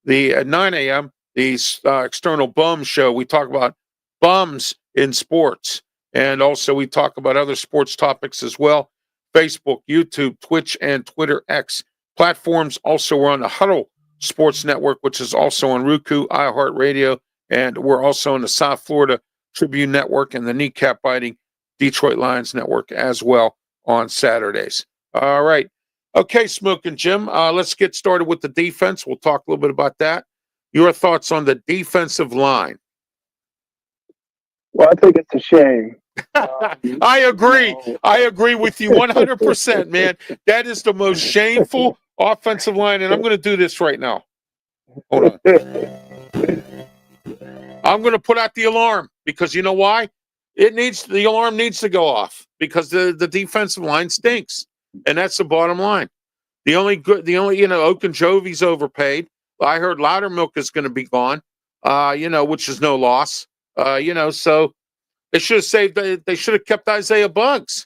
at 9 a.m., the External Bum Show. We talk about bums in sports, and also we talk about other sports topics as well. Facebook, YouTube, Twitch, and Twitter X platforms. Also, we're on the Huddle Sports Network, which is also on Roku, iHeartRadio, and we're also on the South Florida Tribune Network and the Kneecap Biting Detroit Lions Network as well on Saturdays. All right. Okay, Smokin' Jim, let's get started with the defense. We'll talk a little bit about that. Your thoughts on the defensive line? Well, I think it's a shame. I agree. I agree with you 100%, man. That is the most shameful offensive line, and I'm going to do this right now. Hold on. I'm going to put out the alarm because you know why? The alarm needs to go off because the defensive line stinks, and that's the bottom line. Okunjovi's overpaid. I heard Loudermilk is going to be gone, which is no loss. So they should have saved. They should have kept Isaiah Buggs.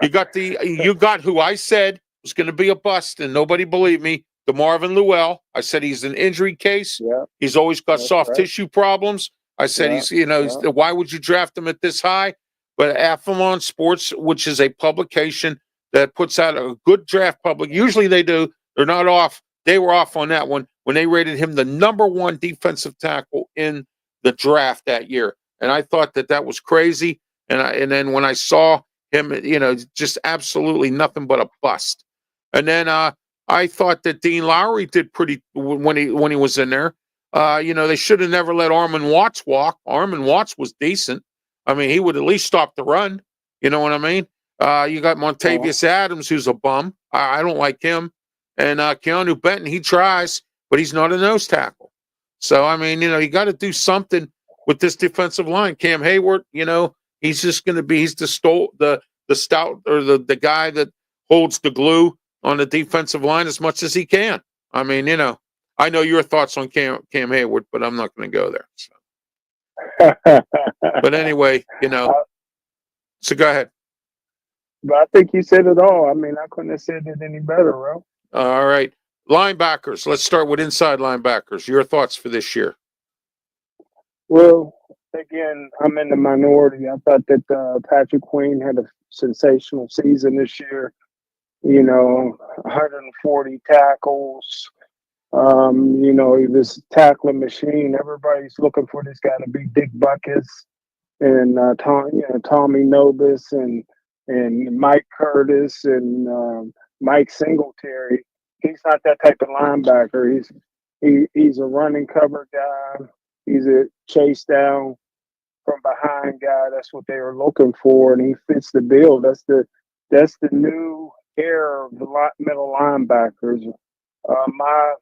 You got who I said was going to be a bust, and nobody believed me. DeMarvin Lewell. I said he's an injury case. Yeah, he's always got soft tissue problems. I said why would you draft him at this high? But Athlon Sports, which is a publication that puts out a good draft public, usually they do. They're not off. They were off on that one when they rated him the number one defensive tackle in the draft that year. And I thought that was crazy. And then when I saw him, just absolutely nothing but a bust. And then I thought that Dean Lowry did pretty when he was in there. They should have never let Armand Watts walk. Armand Watts was decent. I mean, he would at least stop the run. You know what I mean? You got Montavious Adams, who's a bum. I don't like him. And Keanu Benton, he tries, but he's not a nose tackle. So, I mean, you got to do something with this defensive line. Cam Hayward, he's just going to be, he's the stout or the guy that holds the glue on the defensive line as much as he can. I mean, I know your thoughts on Cam Hayward, but I'm not going to go there. So. But anyway, so go ahead. But I think you said it all. I mean, I couldn't have said it any better, bro. All right. Linebackers. Let's start with inside linebackers. Your thoughts for this year? Well, again, I'm in the minority. I thought that Patrick Queen had a sensational season this year. 140 tackles. He was a tackling machine. Everybody's looking for this guy to be Dick Buckus and Tommy Nobis and Mike Curtis and Mike Singletary. He's not that type of linebacker. He's a running cover guy. He's a chase down from behind guy. That's what they were looking for, and he fits the bill. That's the new era of the middle linebackers. My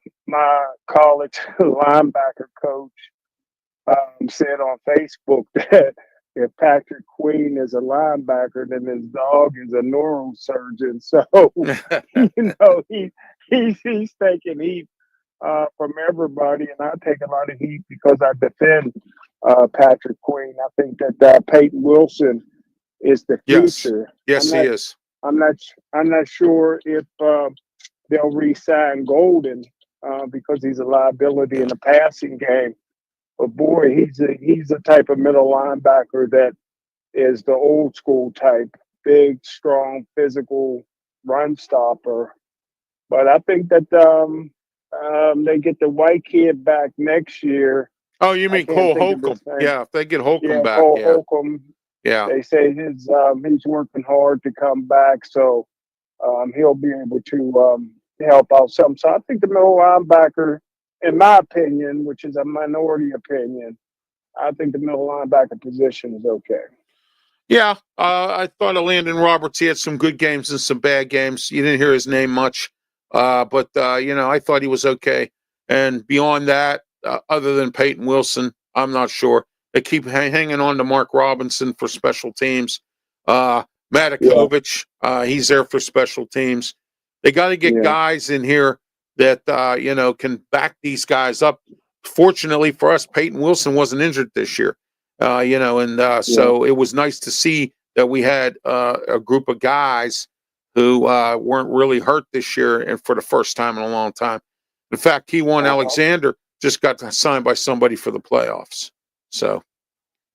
college linebacker coach said on Facebook that if Patrick Queen is a linebacker, then his dog is a neurosurgeon. So he's taking heat from everybody, and I take a lot of heat because I defend Patrick Queen. I think that Peyton Wilson is the future. Yes, he is. I'm not sure if they'll re-sign Golden because he's a liability in the passing game. But boy, he's a type of middle linebacker that is the old school type, big, strong, physical run stopper. But I think that they get the white kid back next year. Oh, you mean Cole Holcomb? Yeah, if they get Holcomb back. Cole Holcomb. Yeah. They say he's working hard to come back, so he'll be able to help out some. So I think the middle linebacker, in my opinion, which is a minority opinion, I think the middle linebacker position is okay. Yeah, I thought of Landon Roberts. He had some good games and some bad games. You didn't hear his name much, but I thought he was okay. And beyond that, other than Peyton Wilson, I'm not sure. They keep hanging on to Mark Robinson for special teams. Matakovich, he's there for special teams. They got to get guys in here that can back these guys up. Fortunately for us, Peyton Wilson wasn't injured this year. So it was nice to see that we had a group of guys who weren't really hurt this year, and for the first time in a long time. In fact, Keywan Alexander just got signed by somebody for the playoffs. So,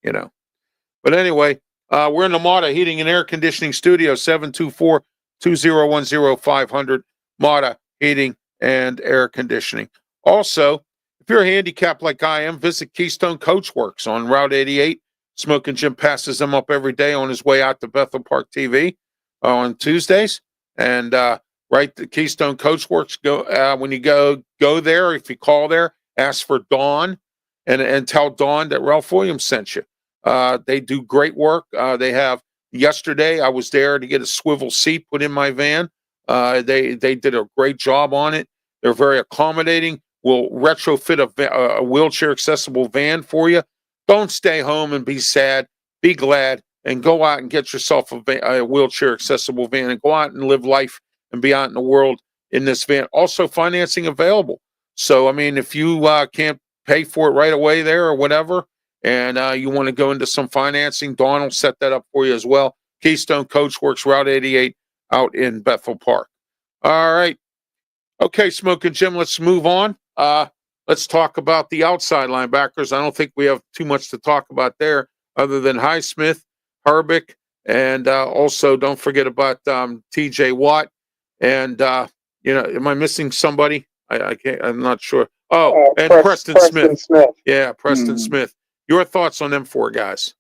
But anyway, we're in the Mata Heating and Air Conditioning Studio, 724-2010-500, Mata Heating and Air Conditioning. Also, if you're handicapped like I am, visit Keystone Coachworks on Route 88. Smokin Jim passes them up every day on his way out to Bethel Park TV on Tuesdays. And right to Keystone Coachworks, when you go there, if you call there, ask for Dawn and tell Dawn that Ralph Williams sent you. They do great work. Yesterday I was there to get a swivel seat put in my van. They did a great job on it. They're very accommodating. We'll retrofit a wheelchair accessible van for you. Don't stay home and be sad. Be glad and go out and get yourself a wheelchair accessible van and go out and live life and be out in the world in this van. Also, financing available. So, I mean, if you can't pay for it right away there or whatever, and you want to go into some financing, Dawn will set that up for you as well. Keystone Coachworks, Route 88 out in Bethel Park. All right. Okay, Smokin Jim, let's move on. Let's talk about the outside linebackers. I don't think we have too much to talk about there other than Highsmith, Herbick, and also don't forget about TJ Watt. And, am I missing somebody? I can't, I'm not sure. Oh, and Preston Smith. Yeah, Preston Smith. Your thoughts on them four guys?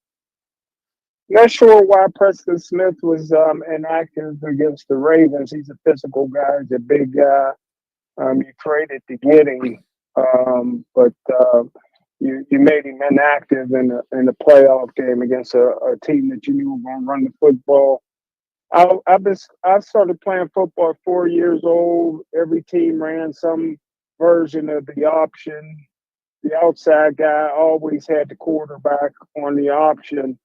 Not sure why Preston Smith was inactive against the Ravens. He's a physical guy. He's a big guy. You traded to get him, but you made him inactive in a playoff game against a team that you knew were going to run the football. I started playing football at 4 years old. Every team ran some version of the option. The outside guy always had the quarterback on the option.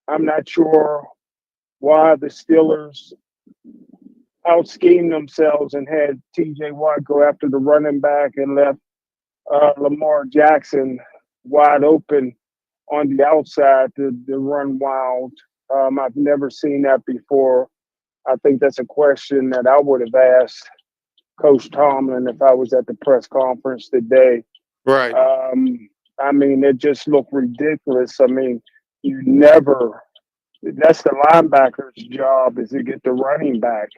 I'm not sure why the Steelers out-schemed themselves and had T.J. Watt go after the running back and left Lamar Jackson wide open on the outside to run wild. I've never seen that before. I think that's a question that I would have asked Coach Tomlin if I was at the press conference today. Right. I mean, it just looked ridiculous. I mean, that's the linebacker's job, is to get the running back.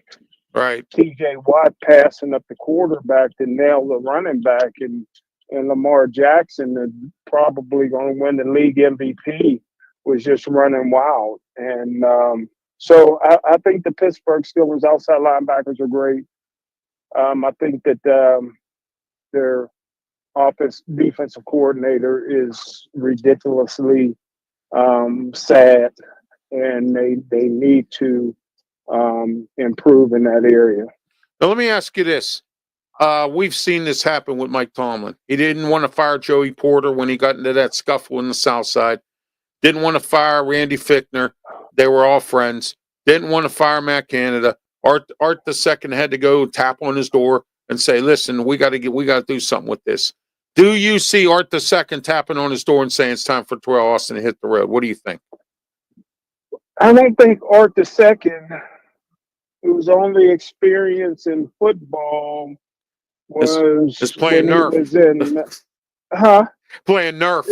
Right. T.J. Watt passing up the quarterback to nail the running back, and Lamar Jackson, probably going to win the league MVP, was just running wild. And so I think the Pittsburgh Steelers outside linebackers are great. I think that their defensive coordinator is ridiculously sad, and they need to improve in that area. Now, let me ask you this. We've seen this happen with Mike Tomlin. He didn't want to fire Joey Porter when he got into that scuffle in the South Side. Didn't want to fire Randy Fichtner. They were all friends. Didn't want to fire Matt Canada. Art II had to go tap on his door and say, "Listen, we got to do something with this." Do you see Art II tapping on his door and saying it's time for Terrell Austin to hit the road? What do you think? I don't think Art II, whose only experience in football was playing when Nerf. he was in, Playing Nerf.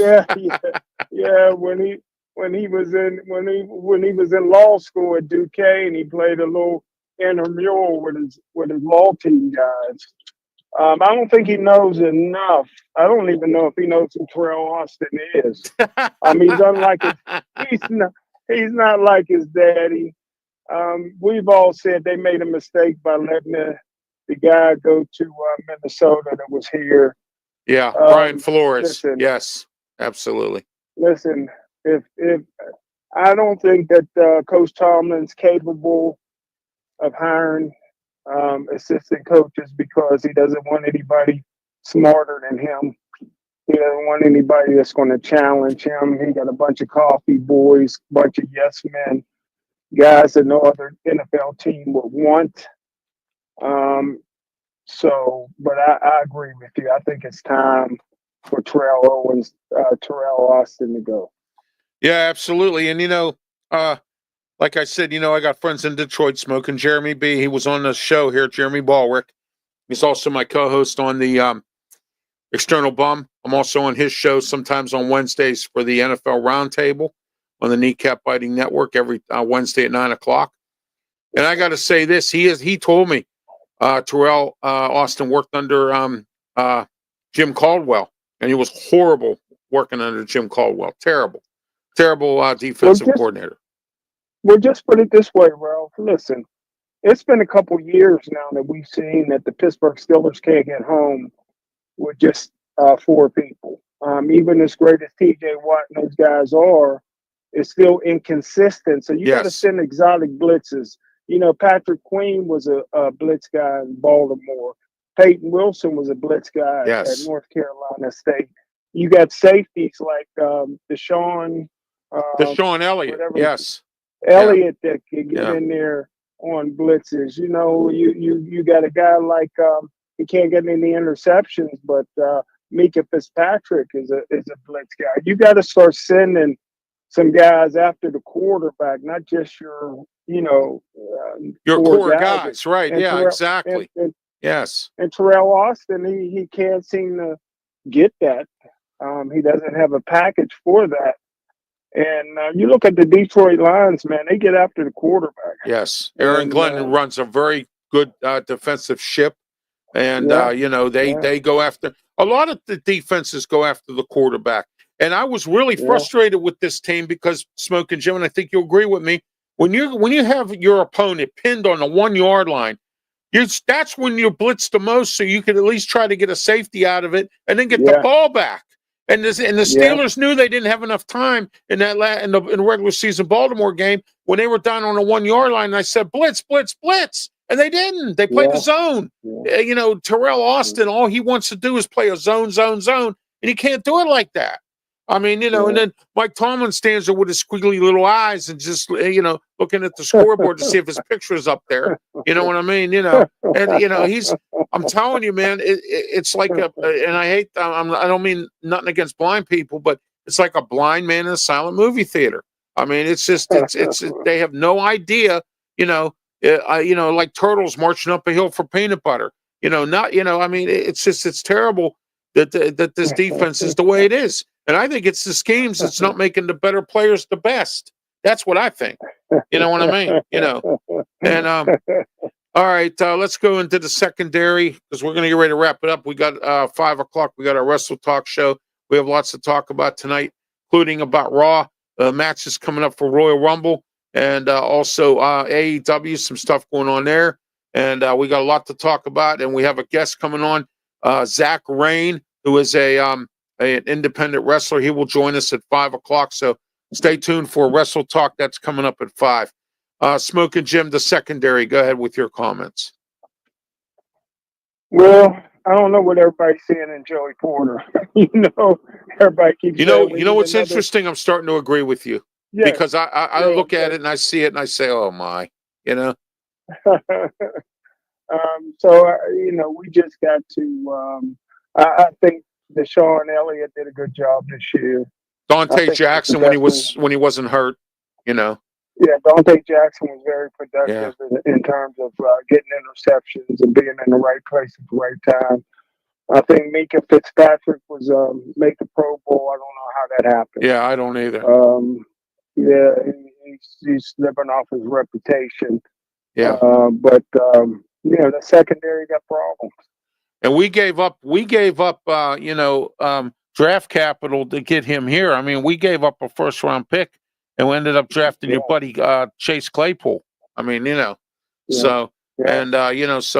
Yeah. When he was in law school at Duquesne, he played a little intramural with his law team guys. I don't think he knows enough. I don't even know if he knows who Terrell Austin is. He's not like his daddy. We've all said they made a mistake by letting the guy go to Minnesota that was here. Yeah, Brian Flores. Listen, yes, absolutely. Listen, if I don't think that Coach Tomlin's capable of hiring assistant coaches, because he doesn't want anybody smarter than him. He doesn't want anybody that's going to challenge him. He got a bunch of coffee boys, bunch of yes men, guys that no other NFL team would want. But I agree with you. I think it's time for Terrell Austin to go. Yeah, absolutely. And, like I said, I got friends in Detroit, Smokin, Jeremy B. He was on the show here, Jeremy Balwick. He's also my co-host on the External Bum. I'm also on his show sometimes on Wednesdays for the NFL Roundtable on the Kneecap Biting Network every Wednesday at 9:00. And I got to say this: he told me Terrell Austin worked under Jim Caldwell, and he was horrible working under Jim Caldwell. Terrible defensive coordinator. Well, just put it this way, Ralph. Listen, it's been a couple years now that we've seen that the Pittsburgh Steelers can't get home with just 4 people. Even as great as T.J. Watt and those guys are, it's still inconsistent. So you got to send exotic blitzes. Patrick Queen was a blitz guy in Baltimore. Peyton Wilson was a blitz guy at North Carolina State. You got safeties like Deshaun Elliott. Elliott that can get in there on blitzes. You got a guy like he can't get any interceptions, but Mika Fitzpatrick is a blitz guy. You got to start sending some guys after the quarterback, not just your core guys, right? And exactly. Yes. And Terrell Austin, he can't seem to get that. He doesn't have a package for that. And you look at the Detroit Lions, man, they get after the quarterback. Yes. Aaron Glenn runs a very good defensive ship. And, they go after – a lot of the defenses go after the quarterback. And I was really frustrated with this team because, Smokin' Jim, and I think you'll agree with me, when you have your opponent pinned on the 1 yard line, that's when you blitz the most, so you could at least try to get a safety out of it and then get the ball back. And the Steelers knew they didn't have enough time in the regular season Baltimore game when they were down on the 1 yard line. And I said, blitz, blitz, blitz. And they didn't. They played the zone. Terrell Austin, all he wants to do is play a zone, zone, zone. And he can't do it like that. I mean, and then Mike Tomlin stands there with his squiggly little eyes and just, looking at the scoreboard to see if his picture is up there. You know what I mean? And, I'm telling you, man, it's like and I don't mean nothing against blind people, but it's like a blind man in a silent movie theater. I mean, it's they have no idea, like turtles marching up a hill for peanut butter, I mean, it's terrible that this defense is the way it is. And I think it's the schemes that's not making the better players the best. That's what I think. You know what I mean? And all right, let's go into the secondary because we're going to get ready to wrap it up. We got 5 o'clock. We got our Wrestle Talk show. We have lots to talk about tonight, including about Raw matches coming up for Royal Rumble and also AEW, some stuff going on there. And we got a lot to talk about. And we have a guest coming on, Zach Rain, who is an independent wrestler. He will join us at 5 o'clock. So stay tuned for Wrestle Talk. That's coming up at 5. Smokin' Jim, the secondary. Go ahead with your comments. Well, I don't know what everybody's seeing in Joey Porter. Everybody keeps. You know what's interesting? I'm starting to agree with you because I look at it and I see it and I say, oh my, So we just got to. I think Deshaun Elliott did a good job this year. Dante Jackson when he wasn't hurt, Yeah, Dante Jackson was very productive in terms of getting interceptions and being in the right place at the right time. I think Mika Fitzpatrick was make the Pro Bowl. I don't know how that happened. Yeah, I don't either. He's living off his reputation. Yeah, but the secondary got problems. And we gave up draft capital to get him here. I mean, we gave up a first-round pick, and we ended up drafting your buddy Chase Claypool. I mean, so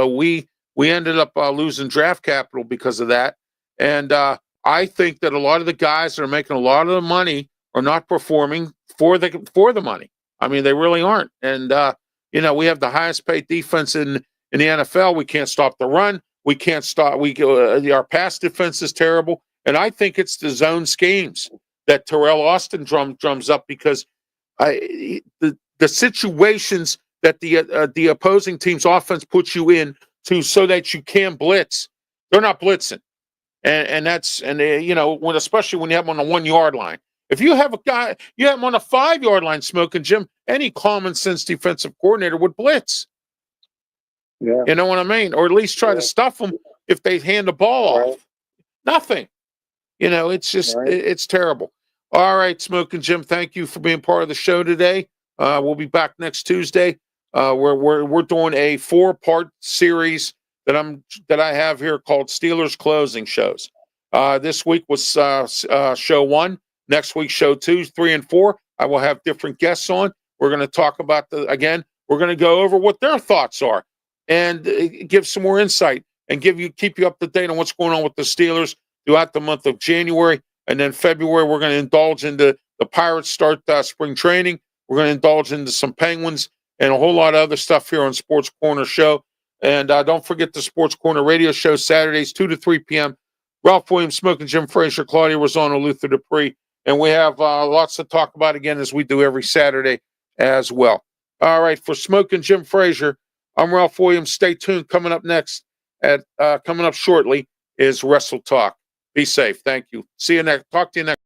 we ended up losing draft capital because of that. And I think that a lot of the guys that are making a lot of the money are not performing for the money. I mean, they really aren't. And we have the highest paid defense in the NFL. We can't stop the run. We can't stop. Our pass defense is terrible, and I think it's the zone schemes that Terrell Austin drums up because the situations that the opposing team's offense puts you in so that you can blitz, they're not blitzing, and especially when you have them on the 1 yard line. If you have you have them on a 5 yard line, Smokin' Jim, any common sense defensive coordinator would blitz. Yeah. You know what I mean? Or at least try to stuff them if they hand the ball off. Nothing. It's just, it's terrible. All right, Smokin' Jim, thank you for being part of the show today. We'll be back next Tuesday. We're doing a 4-part series that I have here called Steelers Closing Shows. This week was show 1. Next week, show 2, 3, and 4. I will have different guests on. We're going to talk about we're going to go over what their thoughts are and give some more insight and keep you up to date on what's going on with the Steelers throughout the month of January. And then February, we're going to indulge into the Pirates start spring training. We're going to indulge into some Penguins and a whole lot of other stuff here on Sports Corner Show. And don't forget the Sports Corner radio show Saturdays, 2 to 3 p.m. Ralph Williams, Smokin' Jim Frazier, Claudia Rosano, Luther Dupree. And we have lots to talk about again as we do every Saturday as well. All right, for Smokin' Jim Frazier, I'm Ralph Williams. Stay tuned. Coming up shortly is Wrestle Talk. Be safe. Thank you. See you next. Talk to you next.